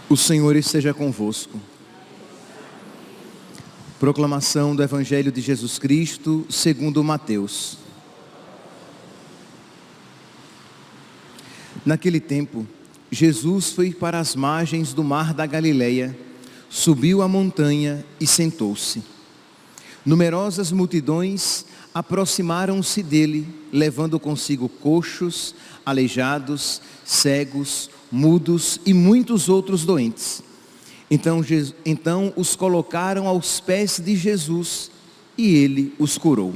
O Senhor esteja convosco. Proclamação do Evangelho de Jesus Cristo segundo Mateus. Naquele tempo, Jesus foi para as margens do mar da Galileia, subiu a montanha e sentou-se. Numerosas multidões aproximaram-se dele, levando consigo coxos, aleijados, cegos, mudos e muitos outros doentes. Então os colocaram aos pés de Jesus e ele os curou.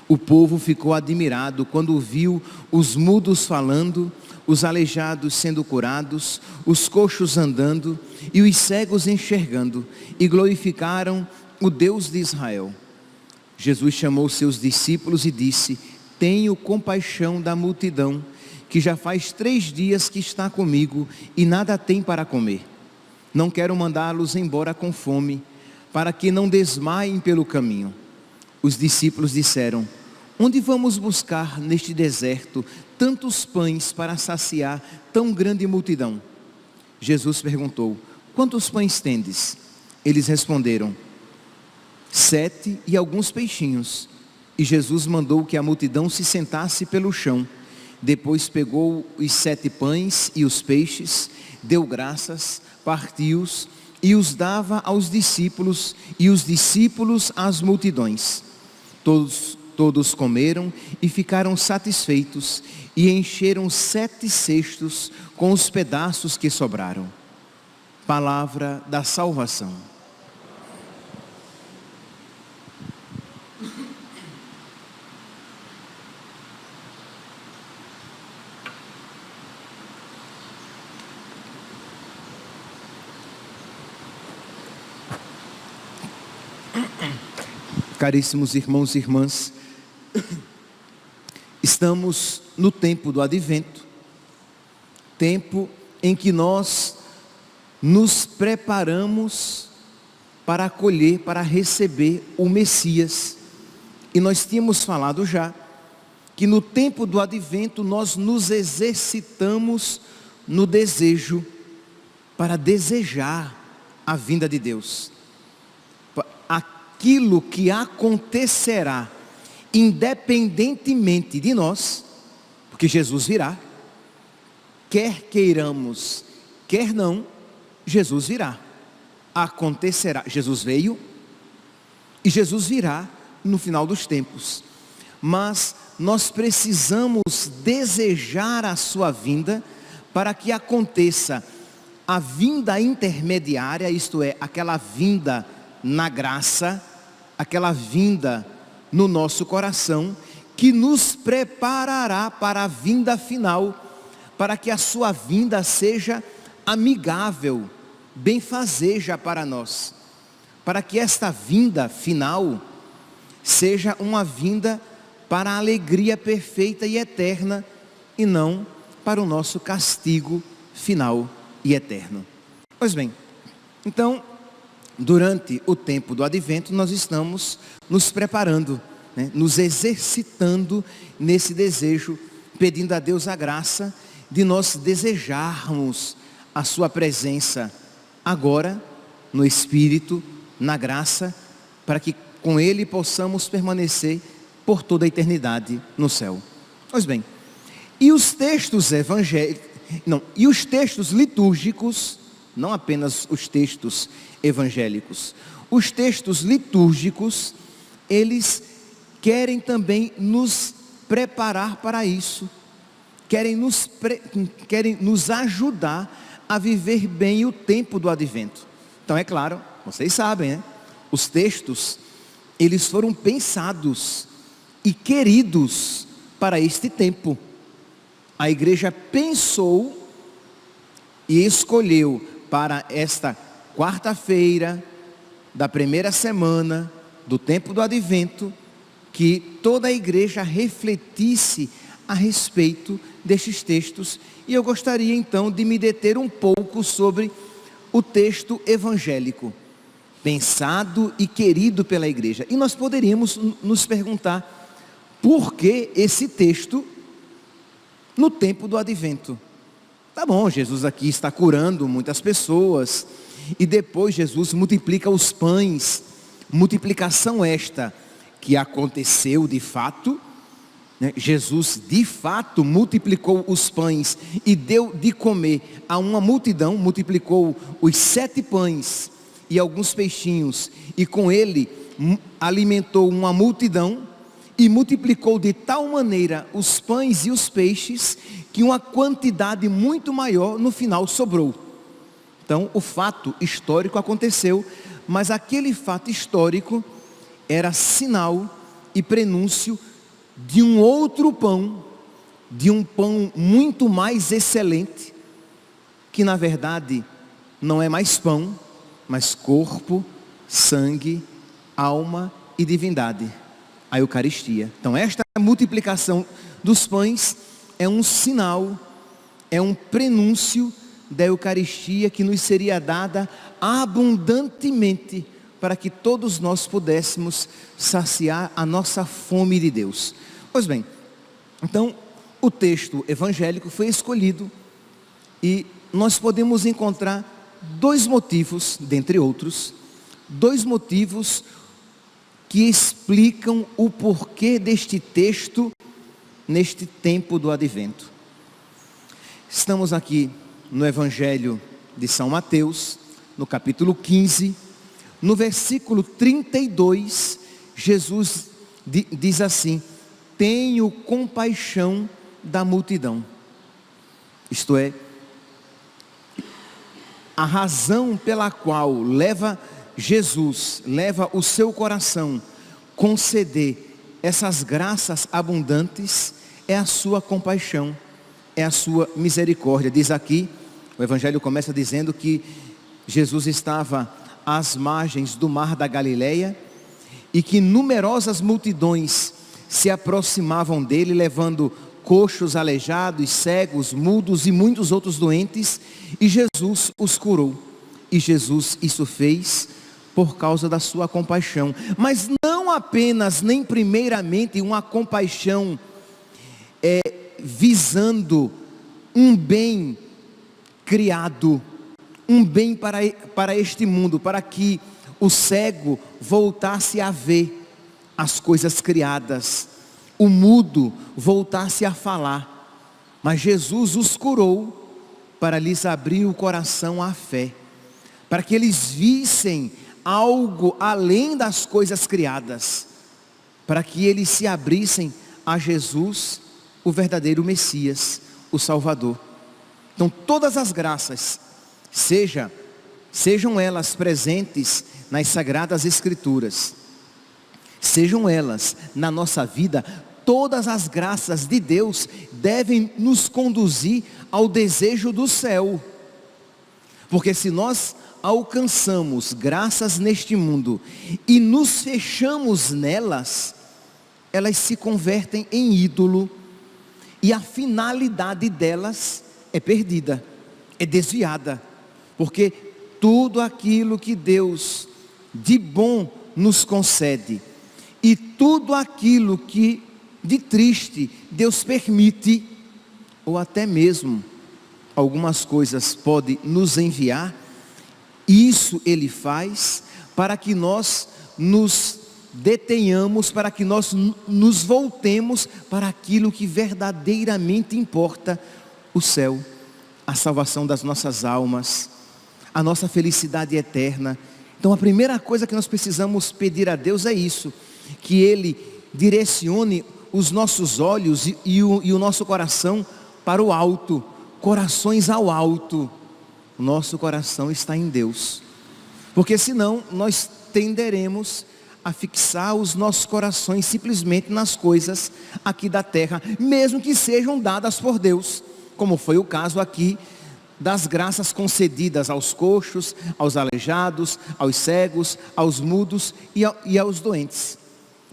O povo ficou admirado quando viu os mudos falando, os aleijados sendo curados, os coxos andando e os cegos enxergando, e glorificaram o Deus de Israel. Jesus chamou seus discípulos e disse: tenho compaixão da multidão, que já faz 3 dias que está comigo e nada tem para comer. Não quero mandá-los embora com fome, para que não desmaiem pelo caminho. Os discípulos disseram: onde vamos buscar neste deserto tantos pães para saciar tão grande multidão? Jesus perguntou: quantos pães tendes? Eles responderam: 7 e alguns peixinhos. E Jesus mandou que a multidão se sentasse pelo chão. Depois pegou os 7 pães e os peixes, deu graças, partiu-os e os dava aos discípulos, e os discípulos às multidões. Todos comeram e ficaram satisfeitos, e encheram 7 cestos com os pedaços que sobraram. Palavra da salvação. Caríssimos irmãos e irmãs, estamos no tempo do Advento, tempo em que nós nos preparamos para acolher, para receber o Messias. E nós tínhamos falado já que no tempo do Advento nós nos exercitamos no desejo para desejar a vinda de Deus. Aquilo que acontecerá independentemente de nós, porque Jesus virá, quer queiramos, quer não, Jesus virá, acontecerá. Jesus veio e Jesus virá no final dos tempos, mas nós precisamos desejar a sua vinda para que aconteça a vinda intermediária, isto é, aquela vinda na graça, aquela vinda no nosso coração, que nos preparará para a vinda final, para que a sua vinda seja amigável, benfazeja para nós, para que esta vinda final seja uma vinda para a alegria perfeita e eterna, e não para o nosso castigo final e eterno. Pois bem, então, durante o tempo do Advento, nós estamos nos preparando, nos exercitando nesse desejo, pedindo a Deus a graça de nós desejarmos a sua presença agora, no Espírito, na graça, para que com Ele possamos permanecer por toda a eternidade no céu. Pois bem, e os textos os textos litúrgicos, não apenas os textos evangélicos, os textos litúrgicos, eles querem também nos preparar para isso, querem nos ajudar a viver bem o tempo do Advento. Então é claro, vocês sabem, os textos, eles foram pensados e queridos para este tempo. A igreja pensou e escolheu para esta quarta-feira da primeira semana do tempo do Advento, que toda a igreja refletisse a respeito destes textos. E eu gostaria então de me deter um pouco sobre o texto evangélico, pensado e querido pela igreja. E nós poderíamos nos perguntar, por que esse texto no tempo do advento? Tá bom, Jesus aqui está curando muitas pessoas, e depois Jesus multiplica os pães, multiplicação esta que aconteceu de fato, né? Jesus de fato multiplicou os pães e deu de comer a uma multidão, multiplicou os 7 pães e alguns peixinhos, e com ele alimentou uma multidão, e multiplicou de tal maneira os pães e os peixes, que uma quantidade muito maior no final sobrou. Então o fato histórico aconteceu, mas aquele fato histórico era sinal e prenúncio de um outro pão, de um pão muito mais excelente, que na verdade não é mais pão, mas corpo, sangue, alma e divindade, a Eucaristia. Então esta multiplicação dos pães é um sinal, é um prenúncio da Eucaristia que nos seria dada abundantemente, para que todos nós pudéssemos saciar a nossa fome de Deus. Pois bem, então o texto evangélico foi escolhido, e nós podemos encontrar 2 motivos, dentre outros, 2 motivos que explicam o porquê deste texto neste tempo do advento. Estamos aqui no Evangelho de São Mateus, no capítulo 15, no versículo 32, Jesus diz assim: tenho compaixão da multidão. Isto é, a razão pela qual Jesus leva o seu coração conceder essas graças abundantes é a sua compaixão, é a sua misericórdia. Diz aqui, o Evangelho começa dizendo que Jesus estava às margens do mar da Galileia, e que numerosas multidões se aproximavam dele, levando coxos, aleijados, cegos, mudos e muitos outros doentes, e Jesus os curou. E Jesus isso fez por causa da sua compaixão, mas não apenas, nem primeiramente uma compaixão visando um bem criado, um bem para este mundo, para que o cego voltasse a ver as coisas criadas, o mudo voltasse a falar, mas Jesus os curou para lhes abrir o coração à fé, para que eles vissem algo além das coisas criadas, para que eles se abrissem a Jesus, o verdadeiro Messias, o Salvador. Então todas as graças, sejam elas presentes nas Sagradas Escrituras, sejam elas na nossa vida, todas as graças de Deus devem nos conduzir ao desejo do céu, porque se nós alcançamos graças neste mundo e nos fechamos nelas, elas se convertem em ídolo, e a finalidade delas é perdida, é desviada, porque tudo aquilo que Deus de bom nos concede, e tudo aquilo que de triste Deus permite, ou até mesmo algumas coisas pode nos enviar, isso Ele faz para que nós nos detenhamos, para que nós nos voltemos para aquilo que verdadeiramente importa: o céu, a salvação das nossas almas, a nossa felicidade eterna. Então a primeira coisa que nós precisamos pedir a Deus é isso, que Ele direcione os nossos olhos e o nosso coração para o alto, corações ao alto. O nosso coração está em Deus, porque senão nós tenderemos a fixar os nossos corações simplesmente nas coisas aqui da terra, mesmo que sejam dadas por Deus, como foi o caso aqui das graças concedidas aos coxos, aos aleijados, aos cegos, aos mudos e aos doentes.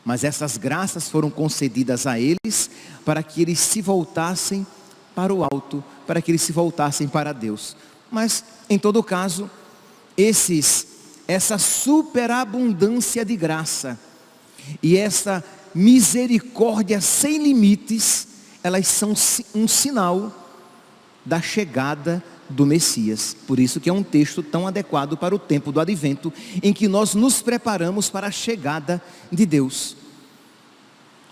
Mas essas graças foram concedidas a eles para que eles se voltassem para o alto, para que eles se voltassem para Deus. Mas em todo caso, essa superabundância de graça e essa misericórdia sem limites, elas são um sinal da chegada do Messias. Por isso que é um texto tão adequado para o tempo do advento, em que nós nos preparamos para a chegada de Deus.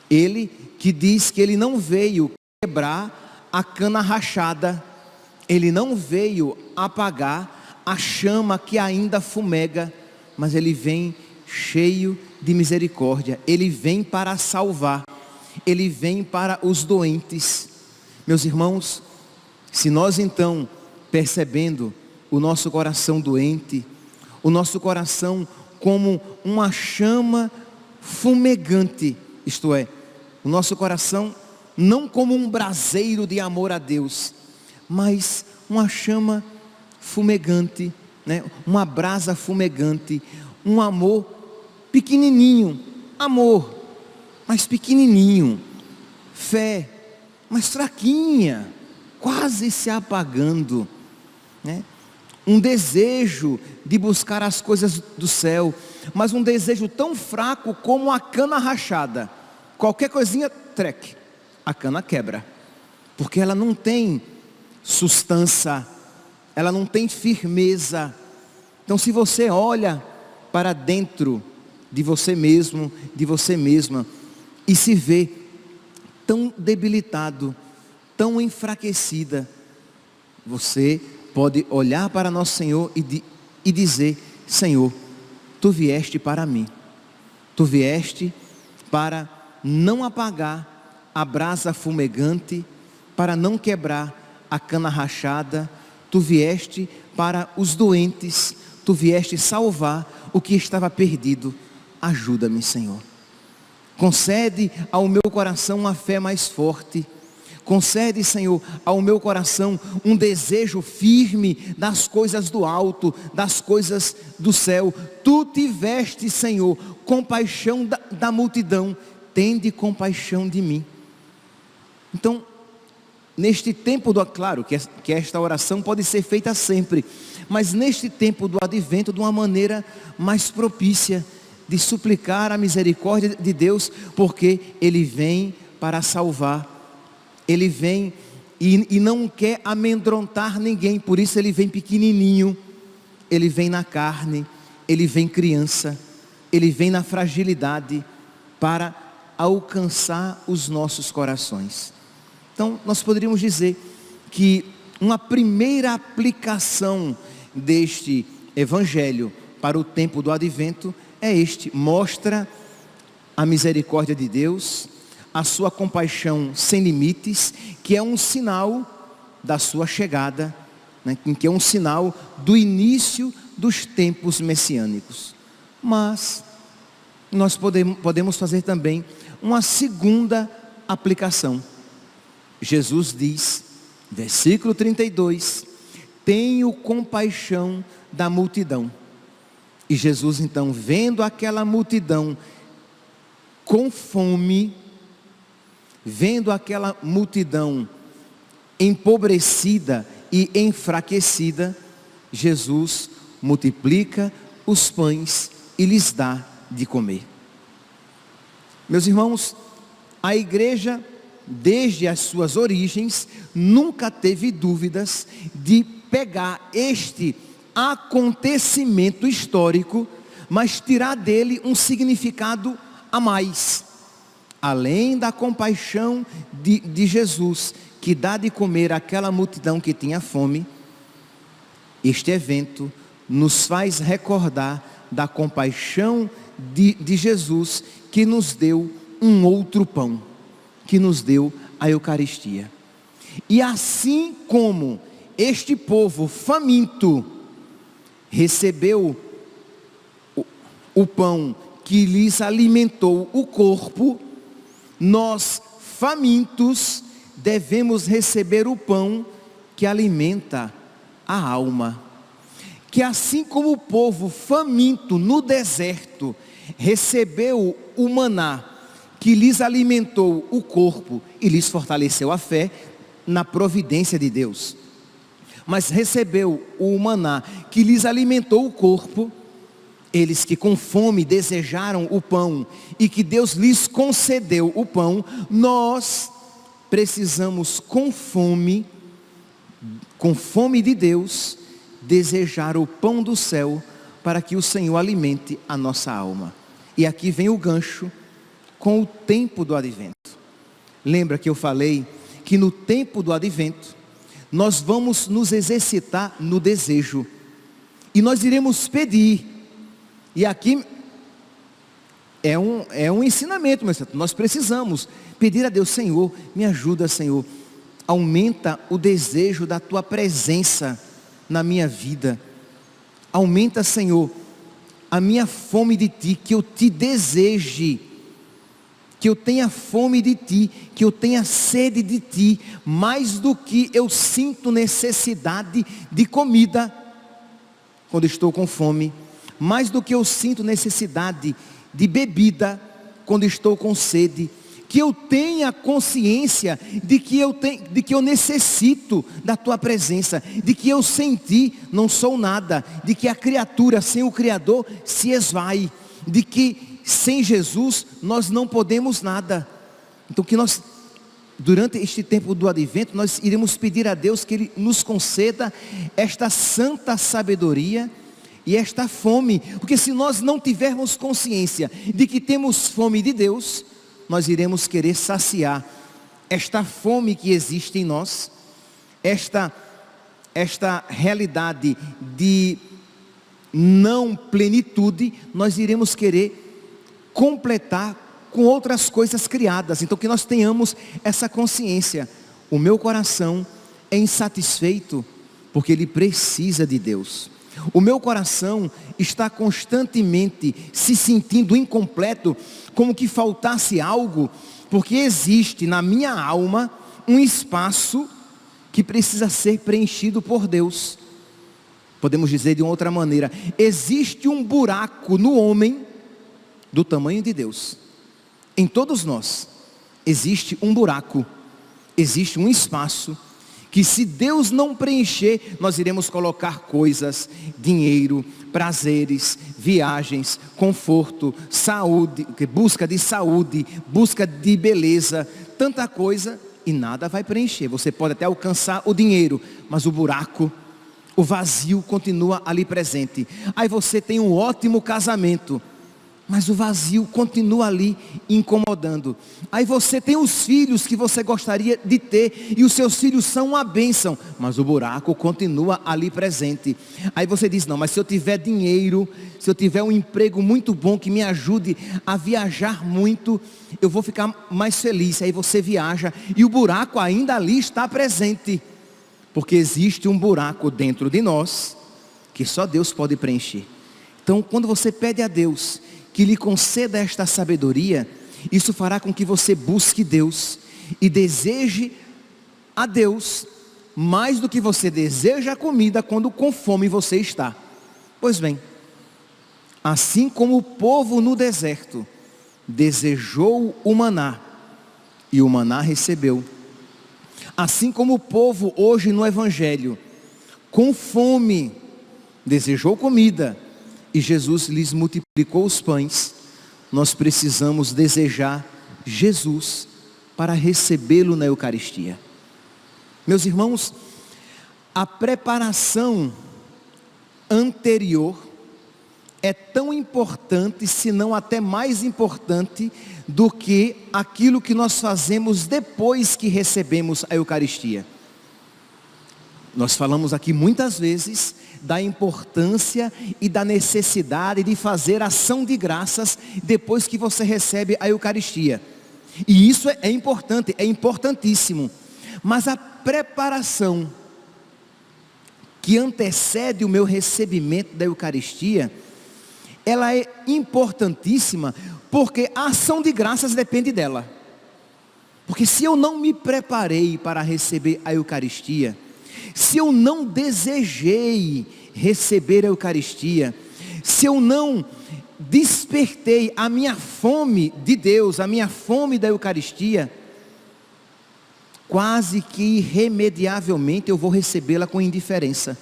Ele que diz que ele não veio quebrar a cana rachada, ele não veio apagar a chama que ainda fumega, mas ele vem cheio de misericórdia, ele vem para salvar, ele vem para os doentes. Meus irmãos, se nós então, percebendo o nosso coração doente, o nosso coração como uma chama fumegante, isto é, o nosso coração não como um braseiro de amor a Deus, mas uma chama fumegante, né? Uma brasa fumegante, um amor pequenininho, amor, mas pequenininho, fé, mas fraquinha, quase se apagando, né? Um desejo de buscar as coisas do céu, mas um desejo tão fraco como a cana rachada. Qualquer coisinha, treque, a cana quebra, porque ela não tem sustância, ela não tem firmeza. Então, se você olha para dentro de você mesmo, de você mesma, e se vê tão debilitado, tão enfraquecida, você pode olhar para nosso Senhor e dizer: Senhor, Tu vieste para mim, Tu vieste para não apagar a brasa fumegante, para não quebrar a cana rachada, Tu vieste para os doentes, Tu vieste salvar o que estava perdido. Ajuda-me, Senhor. Concede ao meu coração uma fé mais forte. Concede, Senhor, ao meu coração um desejo firme das coisas do alto, das coisas do céu. Tu tiveste, Senhor, compaixão da multidão, tende compaixão de mim. Então, neste tempo claro que esta oração pode ser feita sempre, mas neste tempo do advento, de uma maneira mais propícia, de suplicar a misericórdia de Deus, porque Ele vem para salvar, Ele vem e não quer amedrontar ninguém, por isso Ele vem pequenininho, Ele vem na carne, Ele vem criança, Ele vem na fragilidade, para alcançar os nossos corações. Então, nós poderíamos dizer que uma primeira aplicação deste Evangelho para o tempo do advento é mostra a misericórdia de Deus, a sua compaixão sem limites, que é um sinal da sua chegada, né? Que é um sinal do início dos tempos messiânicos. Mas nós podemos fazer também uma segunda aplicação. Jesus diz, versículo 32, tenho compaixão da multidão. E Jesus então, vendo aquela multidão com fome, vendo aquela multidão empobrecida e enfraquecida, Jesus multiplica os pães e lhes dá de comer. Meus irmãos, a igreja, desde as suas origens, nunca teve dúvidas de pegar este acontecimento histórico, mas tirar dele um significado a mais. Além da compaixão de Jesus, que dá de comer àquela multidão que tinha fome, este evento nos faz recordar da compaixão de Jesus, que nos deu um outro pão, que nos deu a Eucaristia. E assim como este povo faminto recebeu o pão que lhes alimentou o corpo, nós famintos devemos receber o pão que alimenta a alma. Que assim como o povo faminto no deserto recebeu o maná que lhes alimentou o corpo e lhes fortaleceu a fé na providência de Deus, mas recebeu o maná que lhes alimentou o corpo, eles que com fome desejaram o pão e que Deus lhes concedeu o pão, nós precisamos com fome de Deus, desejar o pão do céu para que o Senhor alimente a nossa alma. E aqui vem o gancho com o tempo do advento. Lembra que eu falei que no tempo do advento nós vamos nos exercitar no desejo e nós iremos pedir. E aqui é um ensinamento, meu Senhor. Nós precisamos pedir a Deus: Senhor, me ajuda, Senhor, aumenta o desejo da tua presença na minha vida. Aumenta, Senhor, a minha fome de ti, que eu te deseje, que eu tenha fome de ti, que eu tenha sede de ti, mais do que eu sinto necessidade de comida quando estou com fome, mais do que eu sinto necessidade de bebida quando estou com sede. Que eu tenha consciência de que eu necessito da tua presença, de que eu sem ti não sou nada, de que a criatura sem o Criador se esvai, de que sem Jesus nós não podemos nada. Então que nós, durante este tempo do advento, nós iremos pedir a Deus que Ele nos conceda esta santa sabedoria e esta fome, porque se nós não tivermos consciência de que temos fome de Deus, nós iremos querer saciar esta fome que existe em nós, esta realidade de não plenitude, nós iremos querer completar com outras coisas criadas. Então que nós tenhamos essa consciência: o meu coração é insatisfeito porque ele precisa de Deus. O meu coração está constantemente se sentindo incompleto, como que faltasse algo, porque existe na minha alma um espaço que precisa ser preenchido por Deus. Podemos dizer de uma outra maneira: existe um buraco no homem do tamanho de Deus. Em todos nós existe um buraco, existe um espaço que, se Deus não preencher, nós iremos colocar coisas, dinheiro, prazeres, viagens, conforto, saúde, busca de saúde, busca de beleza, tanta coisa, e nada vai preencher. Você pode até alcançar o dinheiro, mas o buraco, o vazio continua ali presente. Aí você tem um ótimo casamento, mas o vazio continua ali incomodando. Aí você tem os filhos que você gostaria de ter, e os seus filhos são uma bênção, mas o buraco continua ali presente. Aí você diz: não, mas se eu tiver dinheiro, se eu tiver um emprego muito bom que me ajude a viajar muito, eu vou ficar mais feliz. Aí você viaja e o buraco ainda ali está presente, porque existe um buraco dentro de nós que só Deus pode preencher. Então quando você pede a Deus que lhe conceda esta sabedoria, isso fará com que você busque Deus e deseje a Deus mais do que você deseja a comida quando com fome você está. Pois bem, assim como o povo no deserto desejou o maná e o maná recebeu, assim como o povo hoje no Evangelho, com fome, desejou comida e Jesus lhes multiplicou os pães, nós precisamos desejar Jesus para recebê-lo na Eucaristia. Meus irmãos, a preparação anterior é tão importante, se não até mais importante, do que aquilo que nós fazemos depois que recebemos a Eucaristia. Nós falamos aqui muitas vezes da importância e da necessidade de fazer ação de graças depois que você recebe a Eucaristia. E isso é importante, é importantíssimo. Mas a preparação que antecede o meu recebimento da Eucaristia, ela é importantíssima, porque a ação de graças depende dela. Porque se eu não me preparei para receber a Eucaristia, se eu não desejei receber a Eucaristia, se eu não despertei a minha fome de Deus, a minha fome da Eucaristia, quase que irremediavelmente eu vou recebê-la com indiferença.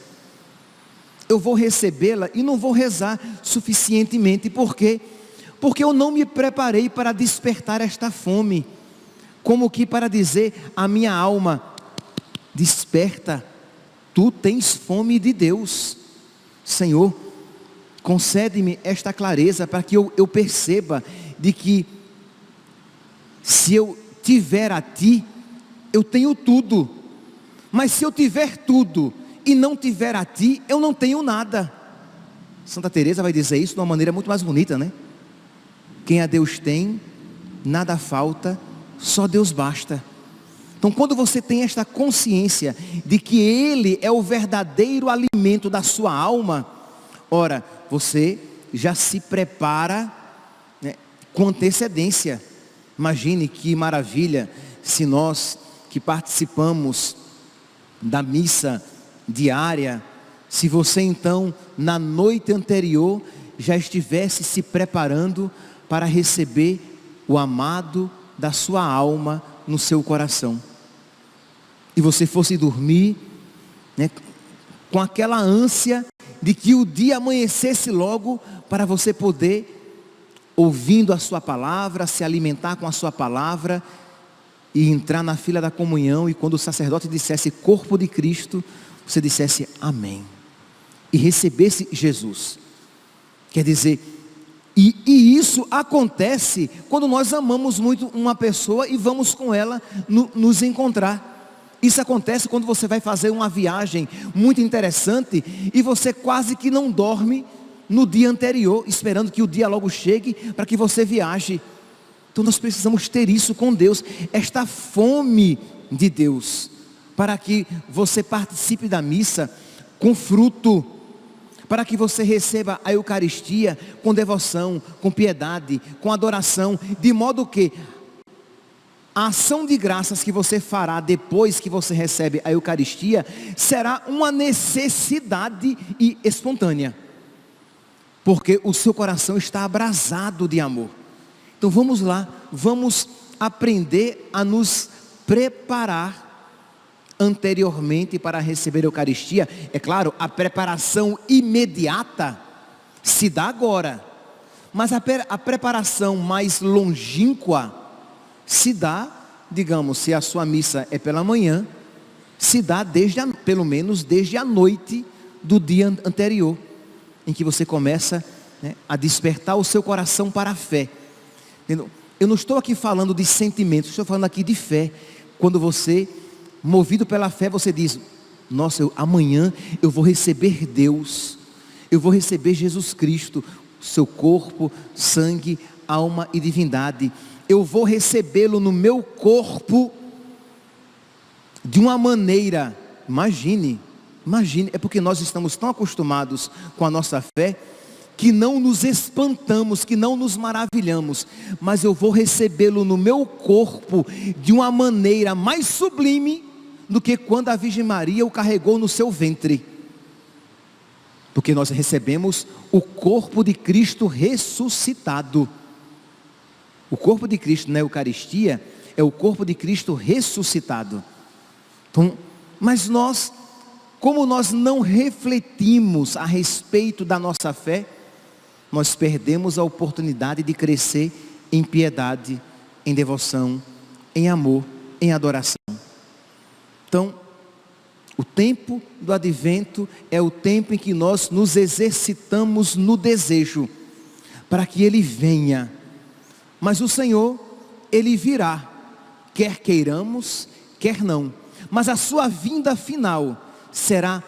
eu vou recebê-la e não vou rezar suficientemente. Por quê? Porque eu não me preparei para despertar esta fome, como que para dizer à minha alma: desperta, tu tens fome de Deus. Senhor, concede-me esta clareza para que eu perceba de que se eu tiver a Ti, eu tenho tudo. Mas se eu tiver tudo e não tiver a Ti, eu não tenho nada. Santa Teresa vai dizer isso de uma maneira muito mais bonita, né? Quem a Deus tem, nada falta, só Deus basta. Então, quando você tem esta consciência de que Ele é o verdadeiro alimento da sua alma, ora, você já se prepara, né, com antecedência. Imagine que maravilha se nós que participamos da missa diária, se você então na noite anterior já estivesse se preparando para receber o amado da sua alma no seu coração, e você fosse dormir, né, com aquela ânsia de que o dia amanhecesse logo, para você poder, ouvindo a sua palavra, se alimentar com a sua palavra, e entrar na fila da comunhão, e quando o sacerdote dissesse corpo de Cristo, você dissesse amém, e recebesse Jesus. Quer dizer, e isso acontece quando nós amamos muito uma pessoa e vamos com ela nos encontrar. Isso acontece quando você vai fazer uma viagem muito interessante e você quase que não dorme no dia anterior, esperando que o dia logo chegue para que você viaje. Então nós precisamos ter isso com Deus, esta fome de Deus, para que você participe da missa com fruto, para que você receba a Eucaristia com devoção, com piedade, com adoração, de modo que a ação de graças que você fará depois que você recebe a Eucaristia será uma necessidade e espontânea, porque o seu coração está abrasado de amor. Então vamos lá, vamos aprender a nos preparar anteriormente para receber a Eucaristia. É claro, a preparação imediata se dá agora, mas a preparação mais longínqua se dá, digamos, se a sua missa é pela manhã, se dá pelo menos desde a noite do dia anterior, em que você começa, né, a despertar o seu coração para a fé. Eu não estou aqui falando de sentimentos, estou falando aqui de fé. Quando você, movido pela fé, você diz: nossa, amanhã eu vou receber Deus, eu vou receber Jesus Cristo, seu corpo, sangue, alma e divindade. Eu vou recebê-lo no meu corpo de uma maneira, imagine, é porque nós estamos tão acostumados com a nossa fé, que não nos espantamos, que não nos maravilhamos, mas eu vou recebê-lo no meu corpo de uma maneira mais sublime do que quando a Virgem Maria o carregou no seu ventre, porque nós recebemos o corpo de Cristo ressuscitado. O corpo de Cristo na Eucaristia é o corpo de Cristo ressuscitado. Então, mas nós, como nós não refletimos a respeito da nossa fé, nós perdemos a oportunidade de crescer em piedade, em devoção, em amor, em adoração. Então, o tempo do advento é o tempo em que nós nos exercitamos no desejo, para que Ele venha. Mas o Senhor, Ele virá, quer queiramos, quer não. Mas a sua vinda final será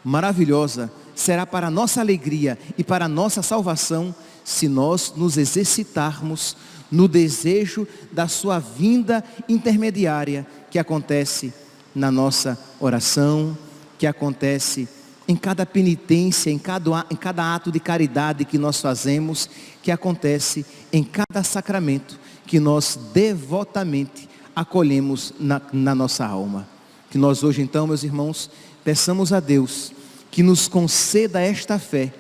maravilhosa, será para a nossa alegria e para a nossa salvação, se nós nos exercitarmos no desejo da sua vinda intermediária, que acontece na nossa oração, que acontece em cada penitência, em cada ato de caridade que nós fazemos, que acontece em cada sacramento que nós devotamente acolhemos na nossa alma. Que nós hoje então, meus irmãos, peçamos a Deus que nos conceda esta fé,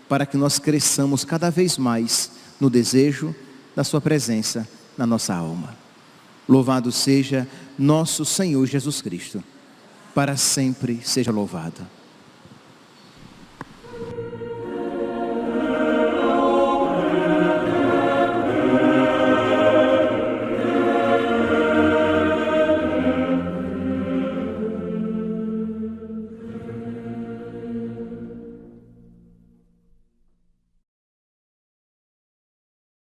para que nós cresçamos cada vez mais no desejo da sua presença na nossa alma. Louvado seja nosso Senhor Jesus Cristo, para sempre seja louvado.